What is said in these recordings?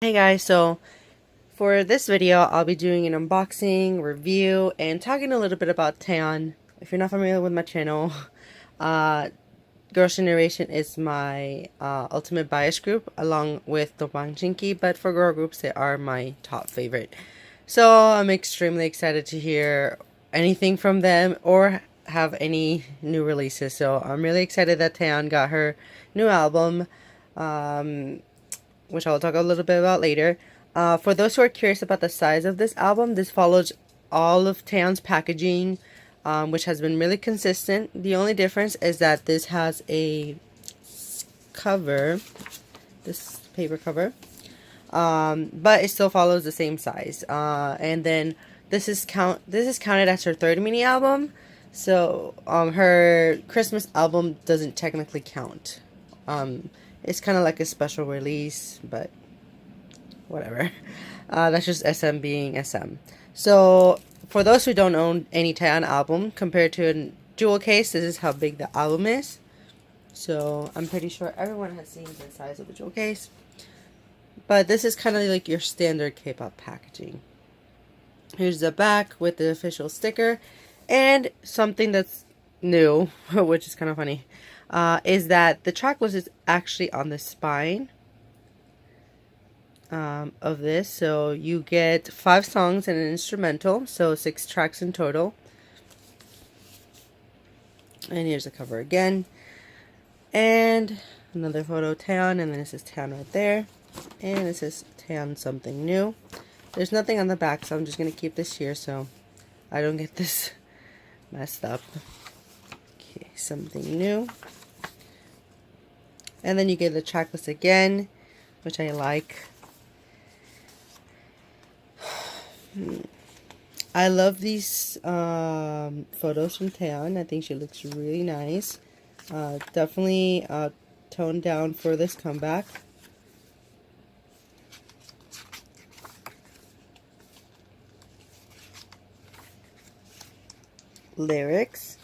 Hey guys, so for this video, I'll be doing an unboxing, review, and talking a little bit about Taeyeon. If you're not familiar with my channel, uh, Girls' Generation is my ultimate bias group, along with the Wangjinki, but for girl groups, they are my top favorite. So I'm extremely excited to hear anything from them or have any new releases. So I'm really excited that Taeyeon got her new album. Which I'll talk a little bit about later. For those who are curious about the size of this album, this follows all of Taeyeon's packaging, which has been really consistent. The only difference is that this has a cover, this paper cover, but it still follows the same size. And then this is counted as her third mini album. So her Christmas album doesn't technically count. It's kind of like a special release, but whatever. That's just SM being SM. So, for those who don't own any Taeyeon album, compared to a jewel case, this is how big the album is. So, I'm pretty sure everyone has seen the size of the jewel case. But this is kind of like your standard K-pop packaging. Here's the back with the official sticker. And something that's new, which is kind of funny, is that the track list is actually on the spine of this. So you get 5 songs and an instrumental, so 6 tracks in total. And here's the cover again. And another photo of Taeyeon, and then it says Taeyeon right there. And it says Taeyeon something new. There's nothing on the back, so I'm just going to keep this here so I don't get this messed up. Okay, something new. And then you get the track list again, which I like. I love these photos from Taeyeon. I think she looks really nice. Definitely toned down for this comeback. Lyrics.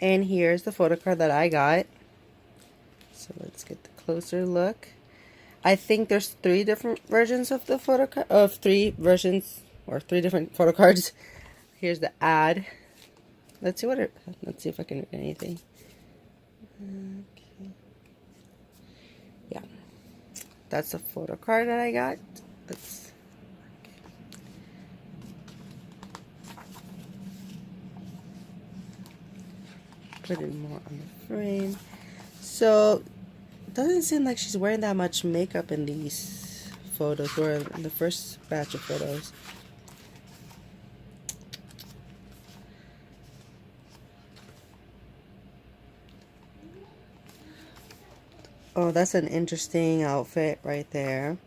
And here's the photo card that I got. So let's get the closer look. I think there's 3 different versions of the photo card, of 3 versions or 3 different photo cards. Here's the ad. Let's see if I can read anything. Okay. Yeah, that's the photo card that I got. Let's. Okay. Put it more on the frame. So, doesn't seem like she's wearing that much makeup in these photos, or in the first batch of photos. Oh, that's an interesting outfit right there.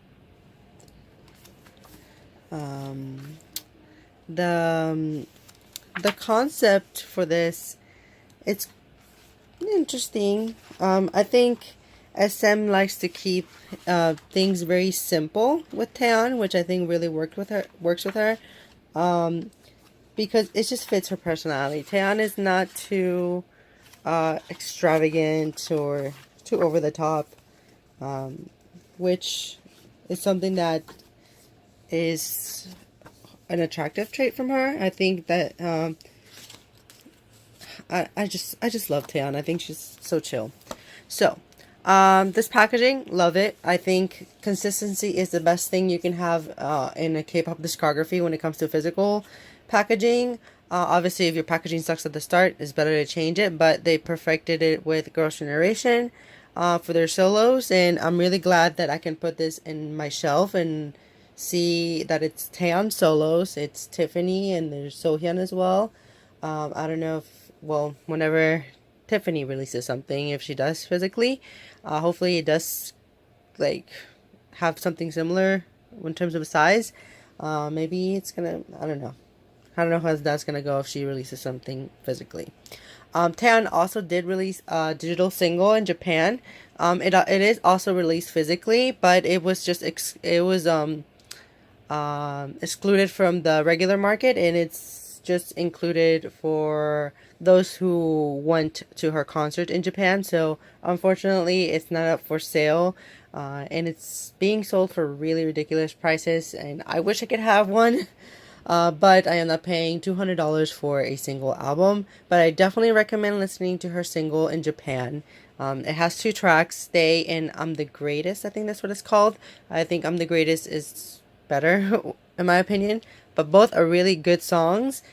The concept for this, it's interesting. I think SM likes to keep things very simple with Taeyeon, which I think really works with her. Because it just fits her personality. Taeyeon is not too extravagant or too over the top, which is something that is an attractive trait from her. I think that I just love Taeyeon. I think she's so chill. So, this packaging, love it. I think consistency is the best thing you can have in a K-pop discography when it comes to physical packaging. Obviously, if your packaging sucks at the start, it's better to change it, but they perfected it with Girls' Generation for their solos, and I'm really glad that I can put this in my shelf and see that it's Taeyeon solos. It's Tiffany, and there's Sohyun as well. I don't know if, well, whenever Tiffany releases something, if she does physically, hopefully it does like have something similar in terms of size. Maybe it's gonna, I don't know how that's gonna go if she releases something physically. Taeyeon also did release a digital single in Japan. It is also released physically, but it was just excluded from the regular market, and it's just included for those who went to her concert in Japan. So unfortunately, it's not up for sale and it's being sold for really ridiculous prices, and I wish I could have one. But I am not paying $200 for a single album. But I definitely recommend listening to her single in Japan. It has two tracks, Stay and I'm the Greatest. I think that's what it's called. I think I'm the Greatest is better, in my opinion. But both are really good songs.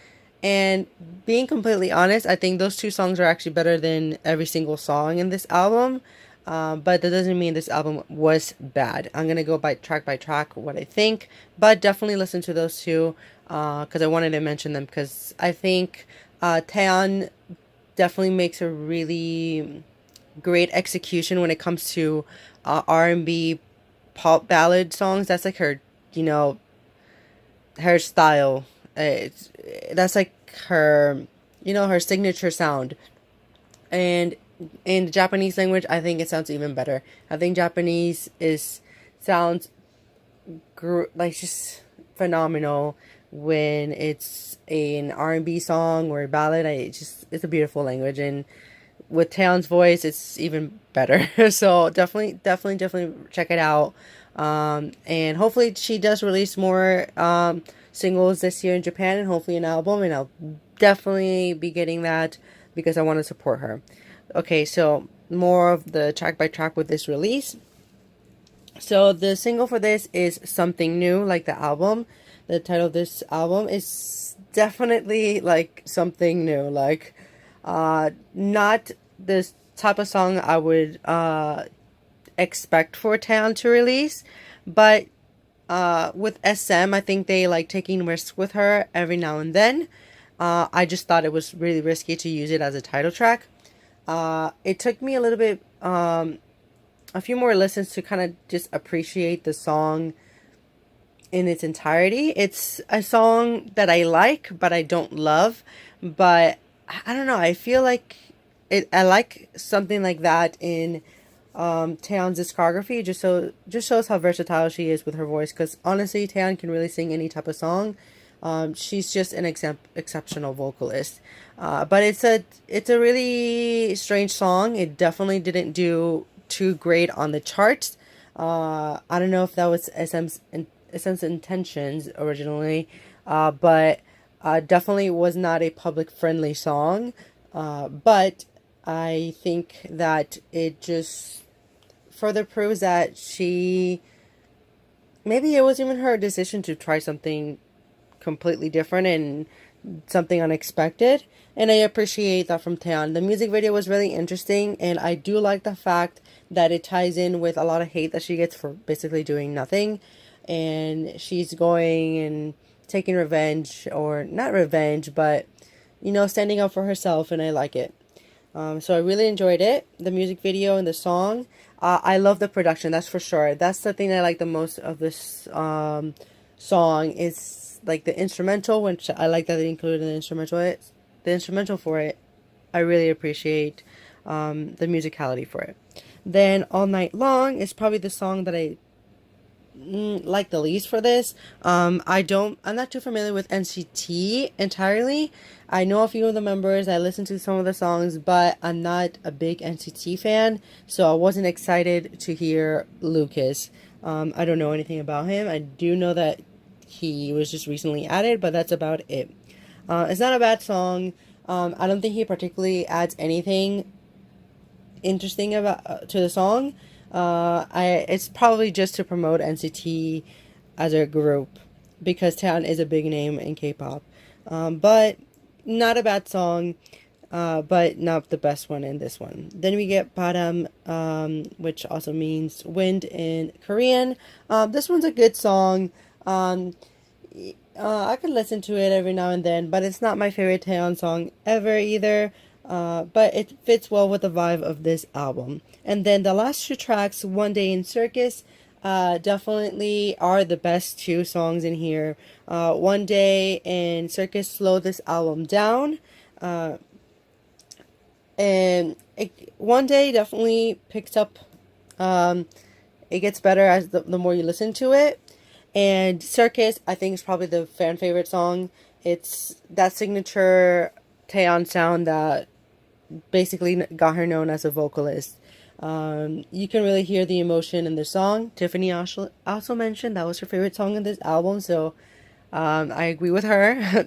And being completely honest, I think those two songs are actually better than every single song in this album. But that doesn't mean this album was bad. I'm gonna go by track what I think, but definitely listen to those two because I wanted to mention them because I think Taeyeon definitely makes a really great execution when it comes to R&B pop ballad songs. That's like her, you know, her style. That's like her, you know, her signature sound. And in the Japanese language, I think it sounds even better. I think Japanese is sounds like just phenomenal when it's an R&B song or a ballad. It's a beautiful language, and with Taeyeon's voice, it's even better. So definitely check it out. And hopefully she does release more singles this year in Japan, and hopefully an album. And I'll definitely be getting that because I want to support her. Okay, so more of the track by track with this release. So the single for this is Something New, like the album. The title of this album is definitely like something new. Like not this type of song I would expect for Taeyeon to release, but with SM, I think they like taking risks with her every now and then. I just thought it was really risky to use it as a title track. It took me a little bit, a few more listens to kind of just appreciate the song in its entirety. It's a song that I like, but I don't love. But I don't know. I feel like I like something like that in Taeyeon's discography. Just shows how versatile she is with her voice. Because honestly, Taeyeon can really sing any type of song. She's just an exceptional vocalist. But it's a really strange song. It definitely didn't do too great on the charts. I don't know if that was SM's intentions originally, but definitely was not a public friendly song. But I think that it just further proves that maybe it was even her decision to try something completely different and something unexpected, and I appreciate that from Taeyeon. The music video was really interesting, and I do like the fact that it ties in with a lot of hate that she gets for basically doing nothing, and she's going and taking revenge, or not revenge, but standing up for herself, and I like it. So I really enjoyed it, the music video and the song. I love the production, that's for sure. That's the thing I like the most of this song is like the instrumental, which I like that they included the instrumental. The instrumental for it, I really appreciate the musicality for it. Then All Night Long is probably the song that I like the least for this. I'm not too familiar with NCT entirely. I know a few of the members, I listen to some of the songs, but I'm not a big NCT fan, so I wasn't excited to hear Lucas. I don't know anything about him. I do know that he was just recently added, but that's about it. It's not a bad song. I don't think he particularly adds anything interesting about to the song. It's probably just to promote NCT as a group because Taeyeon is a big name in K-pop. But not a bad song, but not the best one in this one. Then we get Baram, which also means wind in Korean. This one's a good song. I could listen to it every now and then, but it's not my favorite Taeyeon song ever either. But it fits well with the vibe of this album. And then the last two tracks, One Day in Circus, definitely are the best two songs in here. One Day in Circus slow this album down. One Day definitely picks up. It gets better as the more you listen to it. And Circus, I think, is probably the fan favorite song. It's that signature Taeyeon sound that basically got her known as a vocalist. You can really hear the emotion in the song. Tiffany also mentioned that was her favorite song in this album, so I agree with her.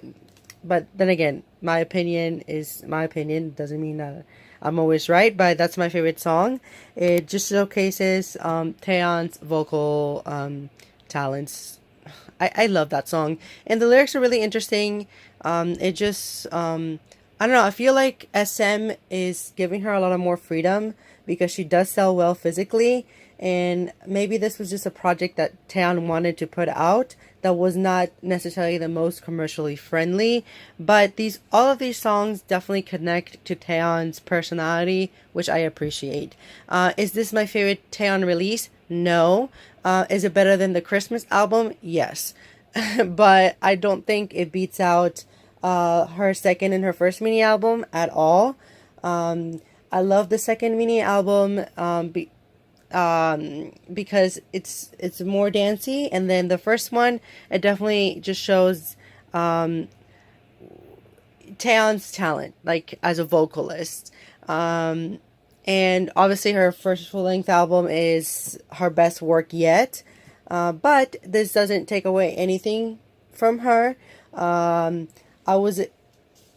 But then again, my opinion is my opinion. Doesn't mean that I'm always right, but that's my favorite song. It just showcases Taeyeon's vocal talents. I love that song, and the lyrics are really interesting. It just I don't know. I feel like SM is giving her a lot of more freedom because she does sell well physically, and maybe this was just a project that Taeyeon wanted to put out that was not necessarily the most commercially friendly. But these all of these songs definitely connect to Taeyeon's personality, which I appreciate. Is this my favorite Taeyeon release? No. Is it better than the Christmas album? Yes. But I don't think it beats out her second and her first mini album at all. I love the second mini album because it's more dancey, and then the first one, it definitely just shows Taeyeon's talent, like as a vocalist. And obviously her first full-length album is her best work yet. But this doesn't take away anything from her. I was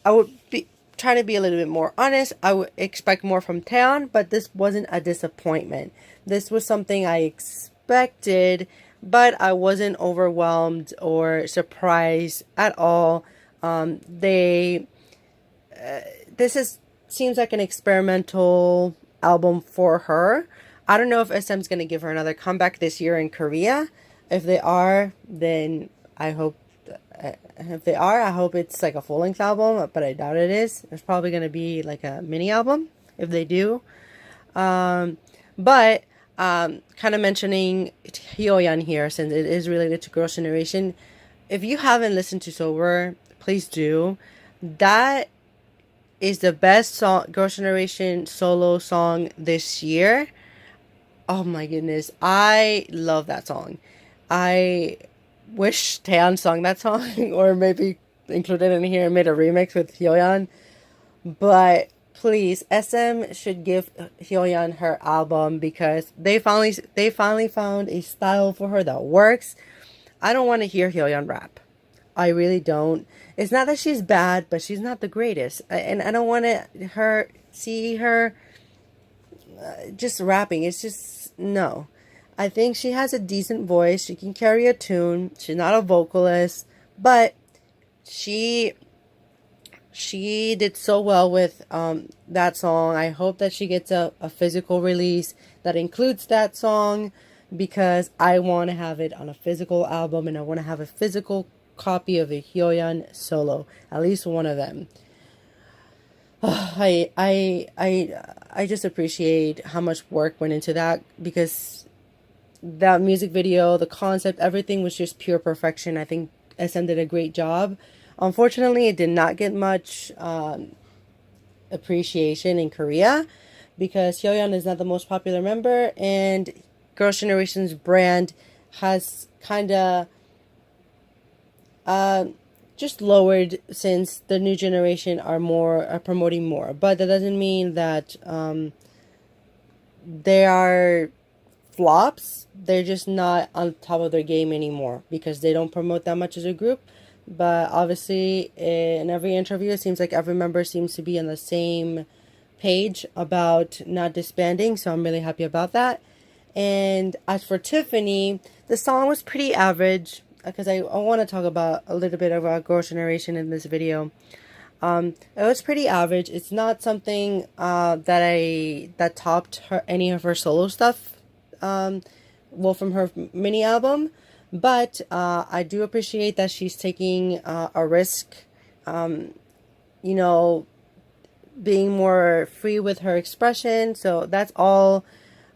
I would be trying to be a little bit more honest. I would expect more from Taeyeon, but this wasn't a disappointment. This was something I expected, but I wasn't overwhelmed or surprised at all. They this is seems like an experimental album for her. I don't know if SM's gonna give her another comeback this year in Korea. If they are, then I hope. If they are, I hope it's like a full length album, but I doubt it is. It's probably gonna be like a mini album if they do. But kind of mentioning Taeyeon here, since it is related to Girls' Generation. If you haven't listened to Sober, please do. That is the best song, Girls' Generation solo song this year. Oh my goodness, I love that song. I wish Taeyeon sung that song, or maybe included in here and made a remix with Hyoyeon. But please, SM should give Hyoyeon her album because they finally found a style for her that works. I don't want to hear Hyoyeon rap. I really don't. It's not that she's bad, but she's not the greatest, and I don't want to see her just rapping. It's just no. I think she has a decent voice. She can carry a tune. She's not a vocalist, but she did so well with that song. I hope that she gets a physical release that includes that song because I want to have it on a physical album, and I want to have a physical copy of a Hyoyeon solo, at least one of them. I just appreciate how much work went into that because that music video, the concept, everything was just pure perfection. I think SM did a great job. Unfortunately, it did not get much appreciation in Korea because Hyoyeon is not the most popular member, and Girls' Generation's brand has kind of just lowered since the new generation are promoting more. But that doesn't mean that they are flops. They're just not on top of their game anymore because they don't promote that much as a group. But obviously, in every interview, it seems like every member seems to be on the same page about not disbanding. So I'm really happy about that. And as for Tiffany, the song was pretty average because I want to talk about a little bit about Girls' Generation in this video. It was pretty average. It's not something that topped any of her solo stuff. Well, from her mini album, but I do appreciate that she's taking a risk. You know, being more free with her expression. So that's all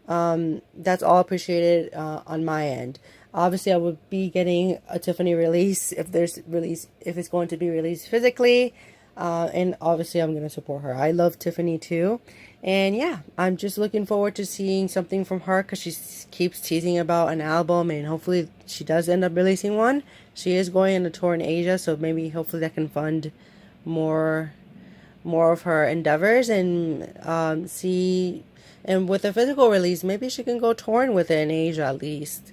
appreciated on my end. Obviously, I would be getting a Tiffany release if it's going to be released physically. And obviously, I'm going to support her. I love Tiffany too. And yeah, I'm just looking forward to seeing something from her because she keeps teasing about an album, and hopefully she does end up releasing one. She is going on a tour in Asia, so maybe hopefully that can fund more of her endeavors and see And with a physical release, maybe she can go touring with it in Asia at least,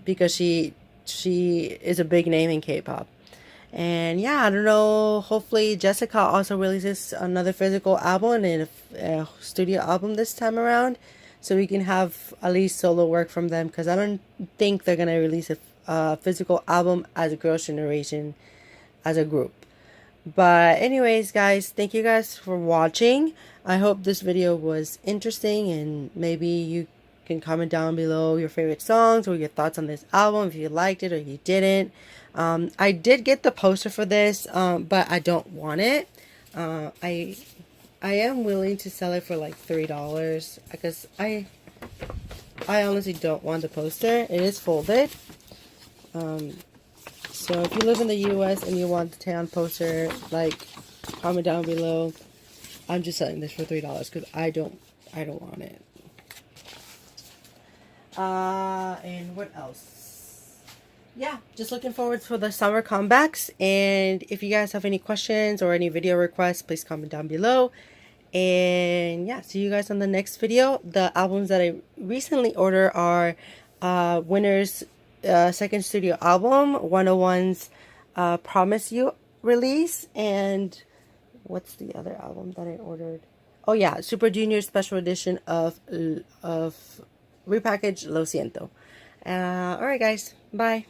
because she is a big name in K-pop. And yeah, I don't know. Hopefully, Jessica also releases another physical album and a studio album this time around, so we can have at least solo work from them. Because I don't think they're gonna release a physical album as a Girls' Generation as a group. But anyways, guys, thank you guys for watching. I hope this video was interesting, and maybe you can comment down below your favorite songs or your thoughts on this album, if you liked it or you didn't. I did get the poster for this, but I don't want it. I am willing to sell it for like $3 because I honestly don't want the poster. It is folded. So if you live in the US and you want the Taeyeon poster, like, comment down below. I'm just selling this for $3 because I don't want it. And what else? Yeah, just looking forward for the summer comebacks. And if you guys have any questions or any video requests, please comment down below. And yeah, see you guys on the next video. The albums that I recently ordered are Winner's second studio album, 101's Promise You release, and what's the other album that I ordered? Oh yeah, Super Junior's special edition of repackaged Lo Siento. Alright guys, bye.